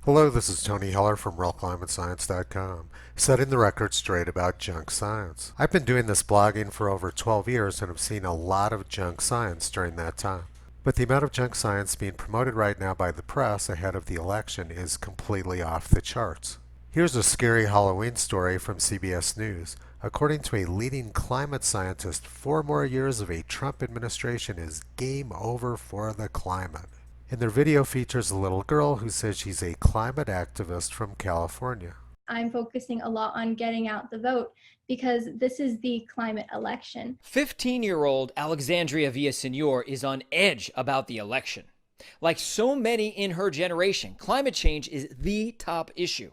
Hello, this is Tony Heller from RealClimateScience.com, setting the record straight about junk science. I've been doing this blogging for over 12 years and have seen a lot of junk science during that time. But the amount of junk science being promoted right now by the press ahead of the election is completely off the charts. Here's a scary Halloween story from CBS News. According to a leading climate scientist, 4 more years of a Trump administration is game over for the climate. And their video features a little girl who says she's a climate activist from California. I'm focusing a lot on getting out the vote because this is the climate election. 15-year-old Alexandria Villasenor is on edge about the election. Like so many in her generation, climate change is the top issue.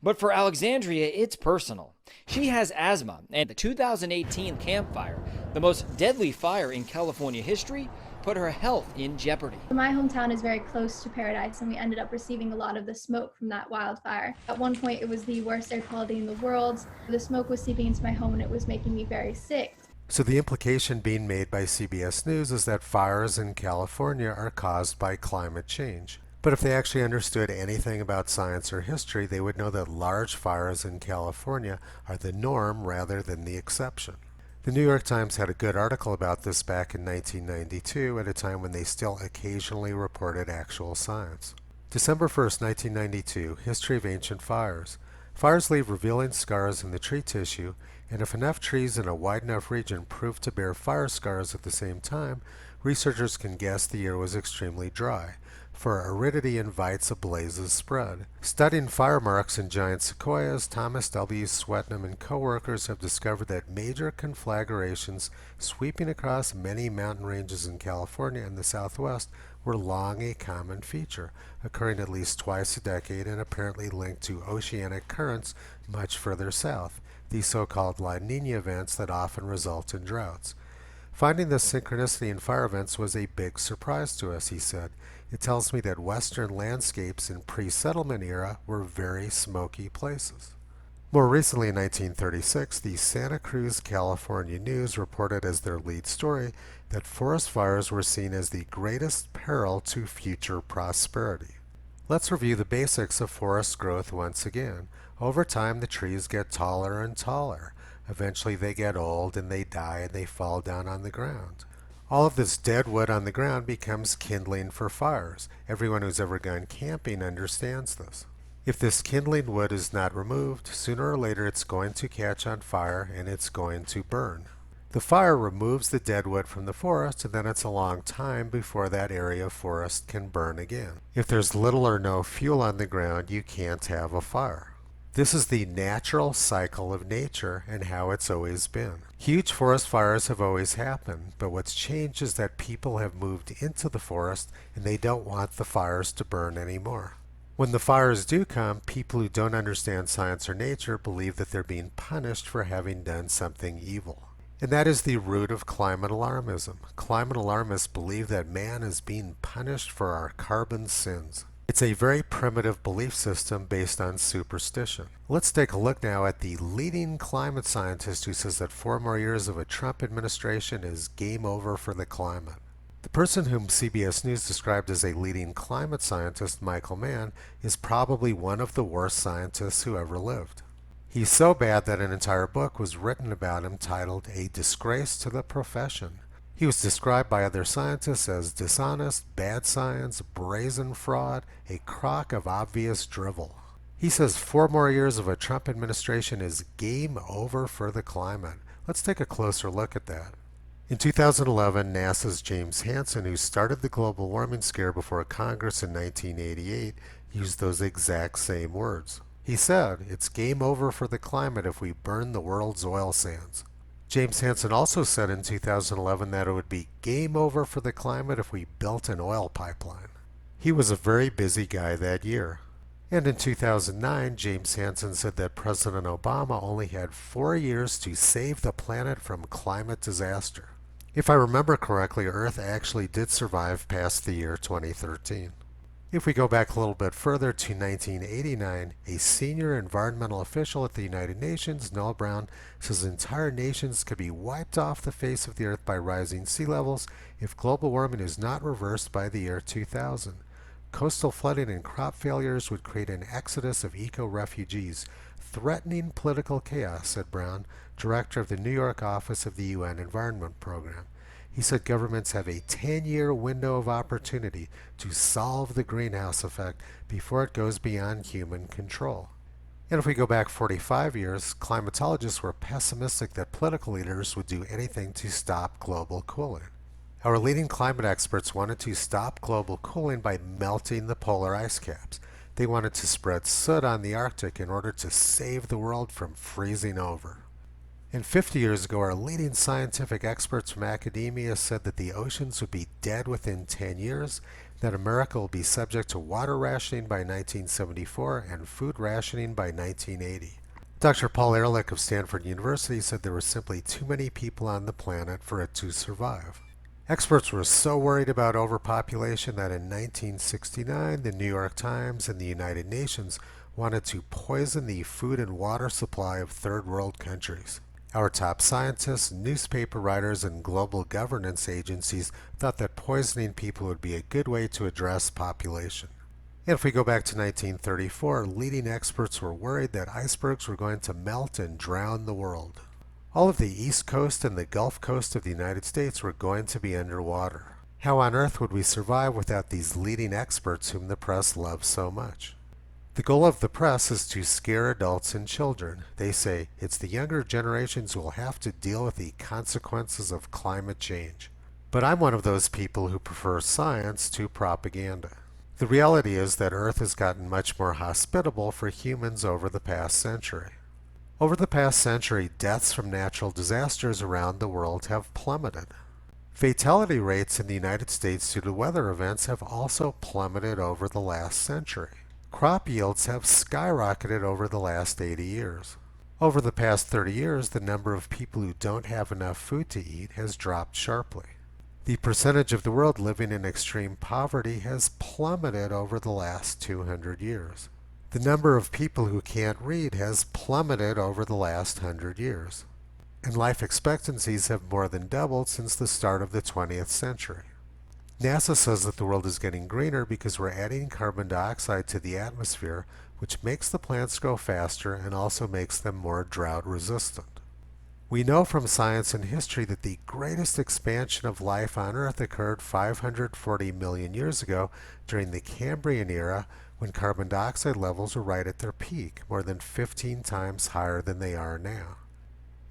But for Alexandria, it's personal. She has asthma, and the 2018 Camp Fire, the most deadly fire in California history, put her health in jeopardy. My hometown is very close to Paradise, and we ended up receiving a lot of the smoke from that wildfire. At one point, it was the worst air quality in the world. The smoke was seeping into my home, and it was making me very sick. So the implication being made by CBS News is that fires in California are caused by climate change. But if they actually understood anything about science or history, they would know that large fires in California are the norm rather than the exception. The New York Times had a good article about this back in 1992, at a time when they still occasionally reported actual science. December 1st, 1992, History of Ancient Fires. Fires leave revealing scars in the tree tissue, and if enough trees in a wide enough region prove to bear fire scars at the same time, researchers can guess the year was extremely dry, for aridity invites a blaze's spread. Studying fire marks in giant sequoias, Thomas W. Swetnam and co-workers have discovered that major conflagrations sweeping across many mountain ranges in California and the Southwest were long a common feature, occurring at least twice a decade and apparently linked to oceanic currents much further south, these so-called La Nina events that often result in droughts. Finding this synchronicity in fire events was a big surprise to us, he said. It tells me that western landscapes in pre-settlement era were very smoky places. More recently in 1936, the Santa Cruz, California News reported as their lead story that forest fires were seen as the greatest peril to future prosperity. Let's review the basics of forest growth once again. Over time, the trees get taller and taller. Eventually they get old and they die and they fall down on the ground. All of this dead wood on the ground becomes kindling for fires. Everyone who's ever gone camping understands this. If this kindling wood is not removed, sooner or later it's going to catch on fire and it's going to burn. The fire removes the dead wood from the forest, and then it's a long time before that area of forest can burn again. If there's little or no fuel on the ground, you can't have a fire. This is the natural cycle of nature and how it's always been. Huge forest fires have always happened, but what's changed is that people have moved into the forest and they don't want the fires to burn anymore. When the fires do come, people who don't understand science or nature believe that they're being punished for having done something evil. And that is the root of climate alarmism. Climate alarmists believe that man is being punished for our carbon sins. It's a very primitive belief system based on superstition. Let's take a look now at the leading climate scientist who says that 4 more years of a Trump administration is game over for the climate. The person whom CBS News described as a leading climate scientist, Michael Mann, is probably one of the worst scientists who ever lived. He's so bad that an entire book was written about him titled A Disgrace to the Profession. He was described by other scientists as dishonest, bad science, brazen fraud, a crock of obvious drivel. He says 4 more years of a Trump administration is game over for the climate. Let's take a closer look at that. In 2011, NASA's James Hansen, who started the global warming scare before Congress in 1988, used those exact same words. He said, "It's game over for the climate if we burn the world's oil sands." James Hansen also said in 2011 that it would be game over for the climate if we built an oil pipeline. He was a very busy guy that year. And in 2009, James Hansen said that President Obama only had 4 years to save the planet from climate disaster. If I remember correctly, Earth actually did survive past the year 2013. If we go back a little bit further to 1989, a senior environmental official at the United Nations, Noel Brown, says entire nations could be wiped off the face of the earth by rising sea levels if global warming is not reversed by the year 2000. coastal flooding and crop failures would create an exodus of eco-refugees, threatening political chaos, said Brown, director of the New York office of the UN Environment Program. He said governments have a 10-year window of opportunity to solve the greenhouse effect before it goes beyond human control. And if we go back 45 years, climatologists were pessimistic that political leaders would do anything to stop global cooling. Our leading climate experts wanted to stop global cooling by melting the polar ice caps. They wanted to spread soot on the Arctic in order to save the world from freezing over. And 50 years ago, our leading scientific experts from academia said that the oceans would be dead within 10 years, that America will be subject to water rationing by 1974 and food rationing by 1980. Dr. Paul Ehrlich of Stanford University said there were simply too many people on the planet for it to survive. Experts were so worried about overpopulation that in 1969, the New York Times and the United Nations wanted to poison the food and water supply of third world countries. Our top scientists, newspaper writers, and global governance agencies thought that poisoning people would be a good way to address population. And if we go back to 1934, leading experts were worried that icebergs were going to melt and drown the world. All of the East Coast and the Gulf Coast of the United States were going to be underwater. How on earth would we survive without these leading experts whom the press loves so much? The goal of the press is to scare adults and children. They say it's the younger generations who will have to deal with the consequences of climate change. But I'm one of those people who prefer science to propaganda. The reality is that Earth has gotten much more hospitable for humans over the past century. Over the past century, deaths from natural disasters around the world have plummeted. Fatality rates in the United States due to weather events have also plummeted over the last century. Crop yields have skyrocketed over the last 80 years. Over the past 30 years, the number of people who don't have enough food to eat has dropped sharply. The percentage of the world living in extreme poverty has plummeted over the last 200 years. The number of people who can't read has plummeted over the last 100 years. And life expectancies have more than doubled since the start of the 20th century. NASA says that the world is getting greener because we're adding carbon dioxide to the atmosphere, which makes the plants grow faster and also makes them more drought resistant. We know from science and history that the greatest expansion of life on Earth occurred 540 million years ago during the Cambrian era, when carbon dioxide levels were right at their peak, more than 15 times higher than they are now.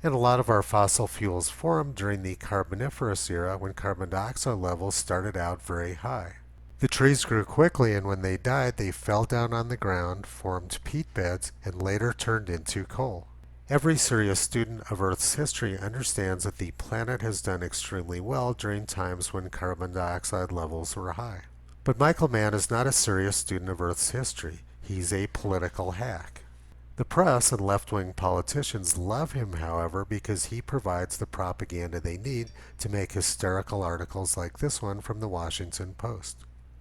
And a lot of our fossil fuels formed during the Carboniferous era when carbon dioxide levels started out very high. The trees grew quickly, and when they died, they fell down on the ground, formed peat beds, and later turned into coal. Every serious student of Earth's history understands that the planet has done extremely well during times when carbon dioxide levels were high. But Michael Mann is not a serious student of Earth's history. He's a political hack. The press and left-wing politicians love him, however, because he provides the propaganda they need to make hysterical articles like this one from the Washington Post.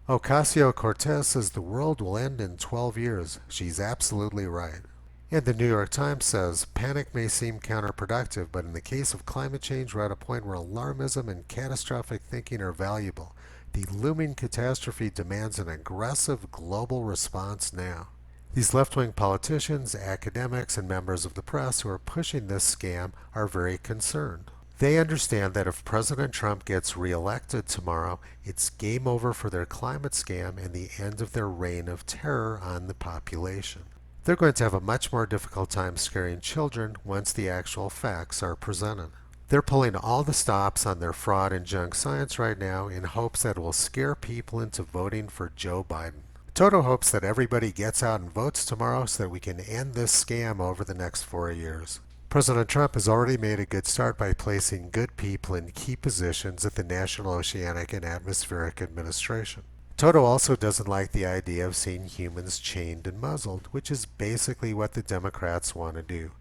Ocasio-Cortez says the world will end in 12 years. She's absolutely right. And the New York Times says, panic may seem counterproductive, but in the case of climate change, we're at a point where alarmism and catastrophic thinking are valuable. The looming catastrophe demands an aggressive global response now. These left-wing politicians, academics, and members of the press who are pushing this scam are very concerned. They understand that if President Trump gets reelected tomorrow, it's game over for their climate scam and the end of their reign of terror on the population. They're going to have a much more difficult time scaring children once the actual facts are presented. They're pulling all the stops on their fraud and junk science right now in hopes that it will scare people into voting for Joe Biden. Toto hopes that everybody gets out and votes tomorrow so that we can end this scam over the next 4 years. President Trump has already made a good start by placing good people in key positions at the National Oceanic and Atmospheric Administration. Toto also doesn't like the idea of seeing humans chained and muzzled, which is basically what the Democrats want to do.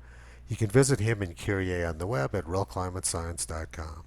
You can visit him and Curie on the web at realclimatescience.com.